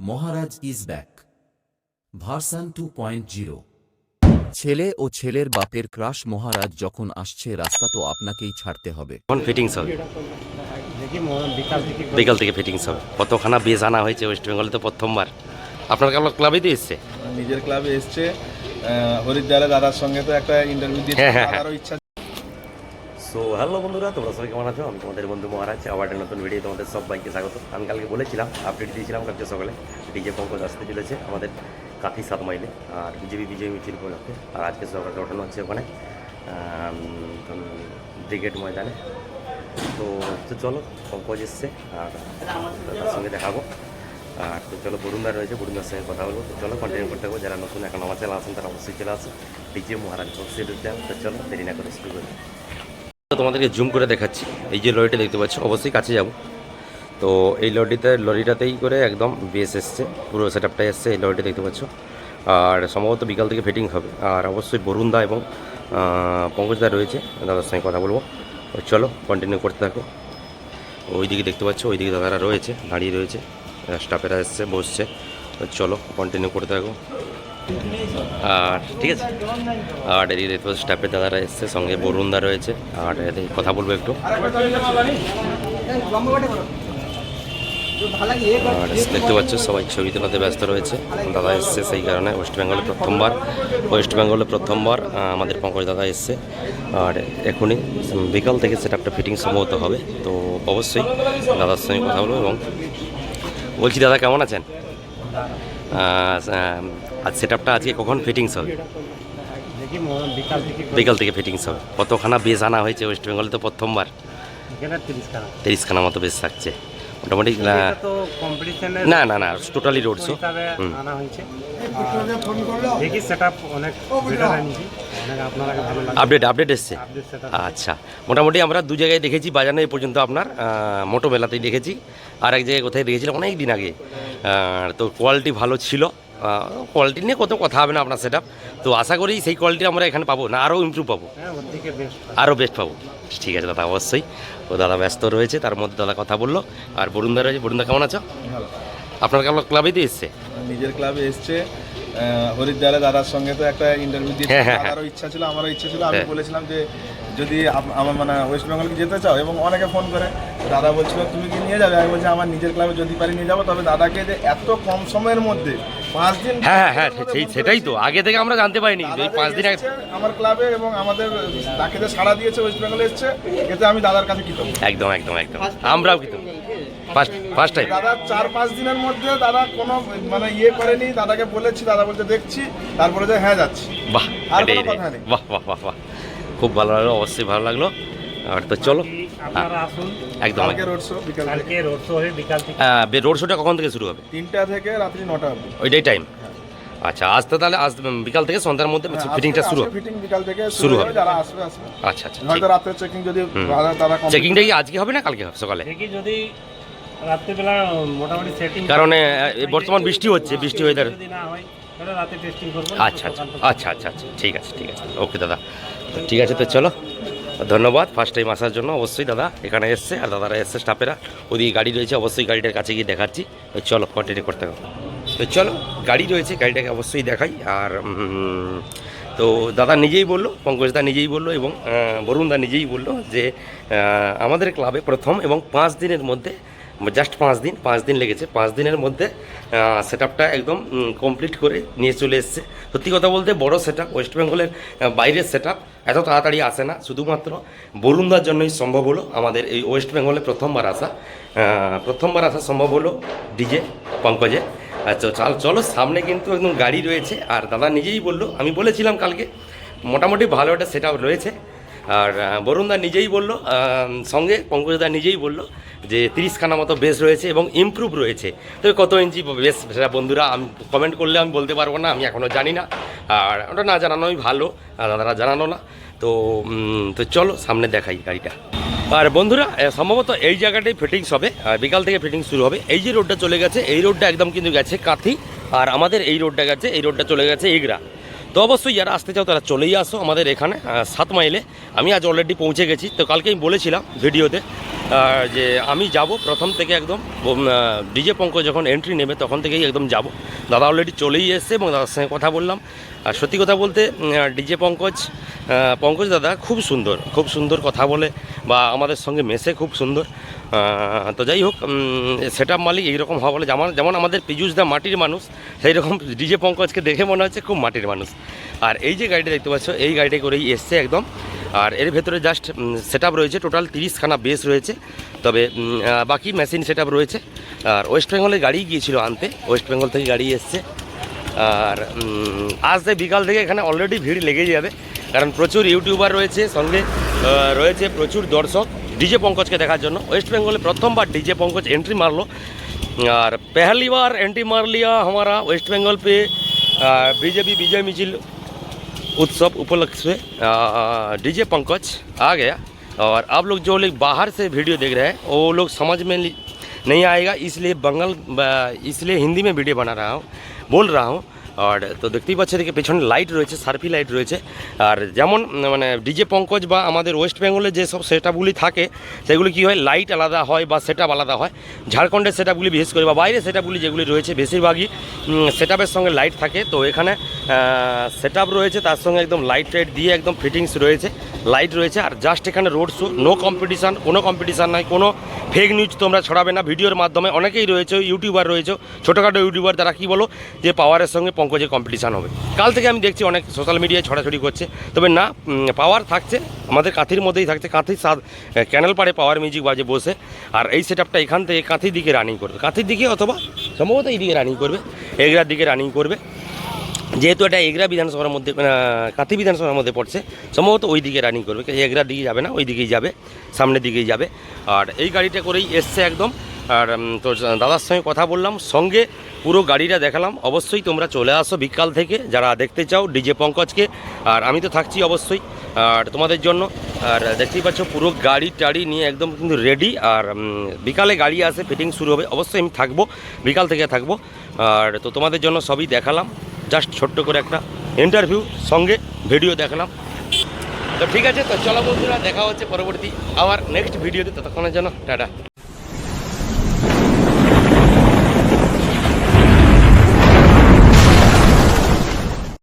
Maharaj is back version 2.0। ছেলে ও ছেলের বাপের ক্রাশ মহারাজ যখন আসছে রাস্তা তো আপনাকেই ছাড়তে হবে। এখন ফিটিংস হবে, বিকাল থেকে ফিটিংস হবে। কতখানা বেজ আনা হয়েছে ওয়েস্ট বেঙ্গলে তো প্রথমবার। আপনার ক্লাবেই তো এসছে, নিজের ক্লাবে এসছে। হরিদ্বারে দাদার সঙ্গে তো একটা ইন্টারভিউ দিয়েছে, তারও ইচ্ছা। সো হ্যালো বন্ধুরা, তোমরা সবাই কেমন আছো? আমি তোমাদের বন্ধু মহারাজ, আবার একটা নতুন ভিডিও তোমাদের সবাইকে স্বাগত। আমি কালকে বলেছিলাম, আপডেট দিয়েছিলাম কালকে সকালে, ডিজে পঙ্কজ আসতে চলেছে আমাদের কাথি 7 মাইলে, আর বিজেপি বিজয় মিছিল উপলক্ষে। আর আজকে সকালে ওঠানো হচ্ছে ওখানে ব্রিগেড ময়দানে। তো চলো, পঙ্কজ এসছে আর তার সঙ্গে দেখাবো। আর তো চলো, বরুণদা রয়েছে, বরুণদার সঙ্গে কথা বলবো। তো চলো কন্টিনিউ করতে হবে। যারা নতুন এখন আমার চ্যানেল আছেন তারা অবশ্যই চলে আসুন ডিজে মহারাজ অবশ্যই ঢুকতে। তো চলো দেরি না করে শুরু করি। তোমাদেরকে জুম করে দেখাচ্ছি। এই যে লরিটা দেখতে পাচ্ছ, অবশ্যই কাছে যাব। তো এই লরিটাতেই করে একদম বেস এসছে, পুরো সেট আপটাই এসছে। এই লরিটা দেখতে পাচ্ছ, আর সম্ভবত বিকাল থেকে ফিটিং হবে। আর অবশ্যই বরুণদা এবং পঙ্কজদা রয়েছে, দাদার সঙ্গে কথা বলবো। চলো কন্টিনিউ করতে থাকো। ওইদিকে দেখতে পাচ্ছ, ওইদিকে দাদারা রয়েছে, দাঁড়িয়ে রয়েছে, স্টাফেরা এসছে, বসছে। তো চলো কন্টিনিউ করতে থাকো। আর ঠিক আছে, আর এদিকে দেখতে পাচ্ছি স্টাফের দাদারা এসছে, সঙ্গে বরুণদা রয়েছে। আর এদিকে কথা বলবো একটু। আর দেখতে পাচ্ছ সবাই ছবি তোলাতে ব্যস্ত রয়েছে। দাদা এসছে সেই কারণে, ওয়েস্ট বেঙ্গলে প্রথমবার আমাদের পঙ্কজ দাদা এসছে। আর এখনই বিকাল থেকে সেট আপটা ফিটিং সম্ভবত হবে। তো অবশ্যই দাদার সঙ্গে কথা বলবো। এবং বলছি, দাদা কেমন আছেন? আজ সেট আপটা আজকে কখন ফিটিংস হবে? বিকাল থেকে ফিটিংস হবে। কতখানা বেজ আনা হয়েছে ওয়েস্ট বেঙ্গলে তো প্রথমবার? 30খানা মতো বেজ থাকছে মোটামুটি। না না না, টোটালি রোড শো। আপডেট এসছে। আচ্ছা, মোটামুটি আমরা দু জায়গায় দেখেছি বাজানো এই পর্যন্ত। আপনার মোটো মেলাতেই দেখেছি, আর এক জায়গায় কোথায় দেখেছিলাম অনেক দিন আগে। তো কোয়ালিটি ভালো ছিল। কোয়ালিটি নিয়ে কত কথা হবে না আপনার সেট আপ। তো আশা করি সেই কোয়ালিটি আমরা এখানে পাবো না, আরও ইমপ্রুভ পাবো, আরও বেস্ট পাবো। ঠিক আছে দাদা, অবশ্যই। ও দাদা ব্যস্ত রয়েছে, তার মধ্যে দাদা কথা বললো। আর বরুণদা রয়েছে। বরুণদা কেমন আছো? আপনার ক্লাবেই তো এসছে, নিজের ক্লাবে এসছে। হরিদ্বারে দাদার সঙ্গে তো একটা ইন্টারভিউ দিয়েছে, তারও ইচ্ছা ছিল, আমারও ইচ্ছা ছিল। আমি বলেছিলাম যে যদি আমার মানে ওয়েস্ট বেঙ্গলকে যেতে চাও, এবং অনেকে ফোন করে, দাদা বলছিল তুমি কি নিয়ে যাবে? আমি বলছি আমার নিজের ক্লাবে যদি পারি নিয়ে যাবো। তবে দাদাকে যে এত কম সময়ের মধ্যে 5 দিন, হ্যাঁ সেটাই তো আগে থেকে আমরা জানতে পারিনি। 5 দিন আমার ক্লাবে এবং আমাদের তাকে যে সাড়া দিয়েছে ওয়েস্ট বেঙ্গলে এসছে, এতে আমি দাদার কাছে কৃতজ্ঞ। একদম আমরাও কৃতজ্ঞ। ফার্স্ট টাইম দাদা 4-5 দিনের মধ্যে দাদা কোনো মানে ইয়ে করেনি। দাদাকে বলেছি, দাদা বলতে দেখছি, তারপরে যে হ্যাঁ যাচ্ছি। বাহ, বাহ, খুব ভালো লাগলো, অবশ্যই ভালো লাগলো। আর তো চলো একদম রোড শোটা কখন থেকে শুরু হবে? 3টা থেকে রাত্রি 9টা অবধি, ওইটাই টাইম। আচ্ছা, আজ তো তাহলে আজ বিকাল থেকে সন্ধ্যার মধ্যে ফিটিংটা শুরু হবে। ফিটিং বিকাল থেকে শুরু হবে, যারা আসবে। আচ্ছা, হয়তো রাতে চেকিং যদি তারা চেকিংটা কি আজকে হবে না কালকে হবে সকালে? যদি রাত্রিবেলা মোটামুটি সেটিং, কারণ বর্তমান বৃষ্টি হচ্ছে, বৃষ্টি ওয়েদার। যদি না হয় তাহলে রাতে টেস্টিং করব। আচ্ছা, ঠিক আছে। ওকে দাদা, ঠিক আছে। তো চলো, ধন্যবাদ ফার্স্ট টাইম আসার জন্য। অবশ্যই দাদা এখানে এসছে, আর দাদারা এসছে স্টাফেরা। ওদিকে গাড়ি রয়েছে, অবশ্যই গাড়িটার কাছে গিয়ে দেখাচ্ছি। চলো কন্টিনিউ করতে হবে। তো চলো, গাড়ি রয়েছে, গাড়িটাকে অবশ্যই দেখাই। আর তো দাদা নিজেই বললো, পঙ্কজদা নিজেই বললো, এবং বরুণদা নিজেই বললো যে আমাদের ক্লাবে প্রথম, এবং 5 দিনের মধ্যে, জাস্ট 5 দিন লেগেছে। 5 দিনের মধ্যে সেট আপটা একদম কমপ্লিট করে নিয়ে চলে এসছে। সত্যি কথা বলতে বড় সেট আপ, ওয়েস্ট বেঙ্গলের বাইরের সেট আপ এত তাড়াতাড়ি আসে না। শুধুমাত্র বরুণদার জন্যই সম্ভব হলো আমাদের এই ওয়েস্ট বেঙ্গলে প্রথমবার আসা সম্ভব হলো ডিজে পঙ্কজে। আচ্ছা চলো, সামনে কিন্তু একদম গাড়ি রয়েছে। আর দাদা নিজেই বললো, আমি বলেছিলাম কালকে মোটামুটি ভালো একটা সেট আপ রয়েছে। আর বরুণদা নিজেই বললো, সঙ্গে পঙ্কজদা নিজেই বললো যে 30খানা মতো বেস রয়েছে এবং ইমপ্রুভ রয়েছে। তো কত ইঞ্চি বেস, সেটা বন্ধুরা আমি কমেন্ট করলে আমি বলতে পারবো না, আমি এখনও জানি না। আর ওটা না জানানোই ভালো, দাদারা জানানো না। তো চলো সামনে দেখাই গাড়িটা। আর বন্ধুরা সম্ভবত এই জায়গাটাই ফিটিংস হবে, বিকাল থেকে ফিটিংস শুরু হবে। এই যে রোডটা চলে গেছে, এই রোডটা একদম কিন্তু গেছে কাথি, আর আমাদের এই রোডটা চলে গেছে এগরা। তো অবশ্যই যারা আসতে চাও তারা চলেই আসো আমাদের এখানে 7 মাইলে। আমি আজ অলরেডি পৌঁছে গেছি। তো কালকে আমি বলেছিলাম ভিডিওতে যে আমি যাব প্রথম থেকে একদম ডিজে পঙ্কজ যখন এন্ট্রি নেবে তখন থেকেই একদম যাব। দাদা অলরেডি চলেই এসছে এবং দাদার সঙ্গে কথা বললাম। আর সত্যি কথা বলতে ডিজে পঙ্কজ দাদা খুব সুন্দর কথা বলে বা আমাদের সঙ্গে মেশে খুব সুন্দর। তো যাই হোক, সেট আপ মালিক এইরকম হওয়া বলে যেমন আমাদের পীযূষ দা মাটির মানুষ, সেই রকম ডিজে পঙ্কজকে দেখে মনে হচ্ছে খুব মাটির মানুষ। আর এই যে গাড়িটা দেখতে পাচ্ছ এই গাড়িটা করেই এসছে একদম। আর এর ভেতরে জাস্ট সেট আপ রয়েছে, টোটাল 30খানা বেস রয়েছে, তবে বাকি মেশিন সেট আপ রয়েছে। আর ওয়েস্ট বেঙ্গলের গাড়ি গিয়েছিল আনতে, ওয়েস্ট বেঙ্গল থেকে গাড়ি এসছে। আর আজ বিকাল থেকে এখানে অলরেডি ভিড় লেগেই যাবে, কারণ প্রচুর ইউটিউবার রয়েছে, সঙ্গে রয়েছে প্রচুর দর্শক ডিজে পঙ্কজকে দেখার জন্য। ওয়েস্ট বেঙ্গলে প্রথমবার ডিজে পঙ্কজ एंट्री मार लो और पहली बार एंट्री मार लिया हमारा वेस्ट बंगाल पे बीजेपी विजय मिছিল उत्सव उपलक्ष्य से डीजे पंकज आ गया। और आप लोग जो लोग बाहर से वीडियो देख रहे हैं वो लोग समझ में नहीं आएगा, इसलिए हिंदी में वीडियो बना रहा हूँ, बोल रहा हूँ। আর তো দেখতেই পাচ্ছেন এদিকে পেছনে লাইট রয়েছে, সার্ফি লাইট রয়েছে। আর যেমন মানে ডিজে পঙ্কজ বা আমাদের ওয়েস্ট বেঙ্গলে যেসব সেটআপগুলি থাকে সেগুলি কী হয়, লাইট আলাদা হয় বা সেটআপ আলাদা হয়। ঝাড়খণ্ডের সেটআপগুলি বিশেষ করে বা বাইরের সেটআপগুলি যেগুলি রয়েছে বেশিরভাগই সেটআপের সঙ্গে লাইট থাকে। তো এখানে সেটআপ রয়েছে, তার সঙ্গে একদম লাইট টাইট দিয়ে একদম ফিটিংস রয়েছে, লাইট রয়েছে। আর জাস্ট এখানে রোড শো, নো কম্পিটিশান, কোনো কম্পিটিশান নয়, কোনো ফেক নিউজ তোমরা ছড়াবে না ভিডিওর মাধ্যমে। অনেকেই রয়েছে ইউটিউবার রয়েছে, ছোটোখাটো ইউটিউবার, তারা কী বলো যে পাওয়ারের সঙ্গে পঙ্কজের কম্পিটিশান হবে। কাল থেকে আমি দেখছি অনেক সোশ্যাল মিডিয়ায় ছড়াছড়ি করছে, তবে না, পাওয়ার থাকছে আমাদের কাঁথির মধ্যেই থাকছে। কাঁথির ক্যানেল পাড়ে পাওয়ার মিউজিক বাজে বসে। আর এই সেটআপটা এখান থেকে কাঁথির দিকে রানিং করবে, কাঁথির দিকে অথবা সম্ভবত এই দিকে রানিং করবে, এগরার দিকে রানিং করবে। যেহেতু এটা এগরা বিধানসভার মধ্যে কাঁথি বিধানসভার মধ্যে পড়ছে, সম্ভবত ওই দিকে রানিং করবে, এগরার দিকে যাবে না, ওই দিকেই যাবে, সামনের দিকেই যাবে। আর এই গাড়িটা করেই এসছে একদম। আর তো দাদার সঙ্গে কথা বললাম, সঙ্গে পুরো গাড়িটা দেখালাম। অবশ্যই তোমরা চলে আসো বিকাল থেকে যারা দেখতে চাও ডিজে পঙ্কজকে। আর আমি তো থাকছি অবশ্যই আর তোমাদের জন্য। আর দেখতেই পাচ্ছ পুরো গাড়ি টাড়ি নিয়ে একদম কিন্তু রেডি। আর বিকালে গাড়ি আসে, ফিটিং শুরু হবে, অবশ্যই আমি থাকবো, বিকাল থেকে থাকবো। আর তো তোমাদের জন্য সবই দেখালাম, জাস্ট ছোট্ট করে একটা ইন্টারভিউ সঙ্গে ভিডিও দেখালাম। তো ঠিক আছে, তো চলো বন্ধুরা, দেখা হচ্ছে পরবর্তী আবার নেক্সট ভিডিওতে, ততক্ষণের জন্য টাটা।